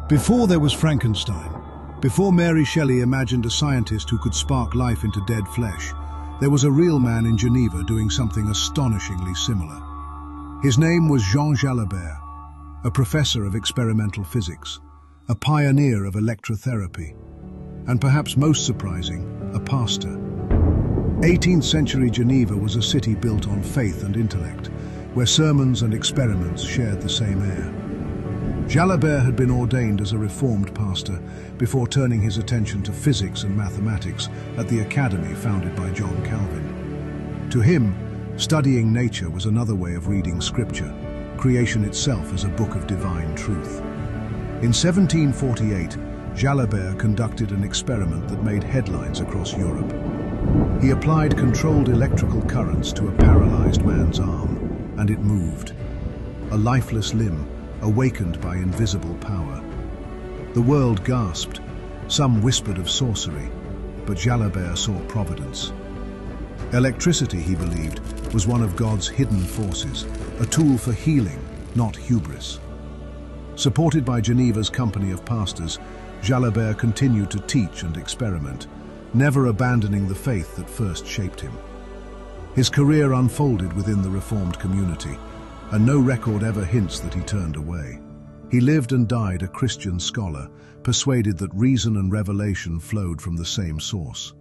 Before there was Frankenstein, before Mary Shelley imagined a scientist who could spark life into dead flesh, there was a real man in Geneva doing something astonishingly similar. His name was Jean Jallabert, a professor of experimental physics, a pioneer of electrotherapy, and perhaps most surprising, a pastor. 18th century Geneva was a city built on faith and intellect, where sermons and experiments shared the same air. Jallabert had been ordained as a reformed pastor before turning his attention to physics and mathematics at the academy founded by John Calvin. To him, studying nature was another way of reading scripture, creation itself as a book of divine truth. In 1748, Jallabert conducted an experiment that made headlines across Europe. He applied controlled electrical currents to a paralyzed man's arm, and it moved. A lifeless limb, awakened by invisible power. The world gasped. Some whispered of sorcery, but Jallabert saw providence. Electricity, he believed, was one of God's hidden forces, a tool for healing, not hubris. Supported by Geneva's company of pastors, Jallabert continued to teach and experiment, never abandoning the faith that first shaped him. His career unfolded within the Reformed community, and no record ever hints that he turned away. He lived and died a Christian scholar, persuaded that reason and revelation flowed from the same source.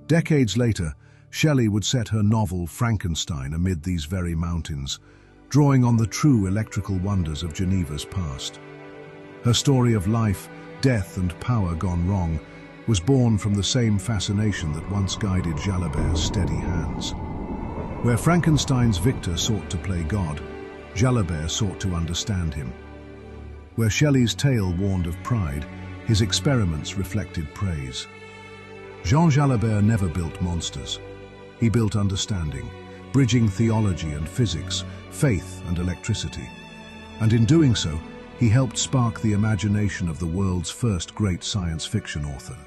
Decades later, Shelley would set her novel Frankenstein amid these very mountains, drawing on the true electrical wonders of Geneva's past. Her story of life, death, and power gone wrong was born from the same fascination that once guided Jallabert's steady hands. Where Frankenstein's victor sought to play God, Jallabert sought to understand him. Where Shelley's tale warned of pride, his experiments reflected praise. Jean Jallabert never built monsters. He built understanding, bridging theology and physics, faith and electricity. And in doing so, he helped spark the imagination of the world's first great science fiction author.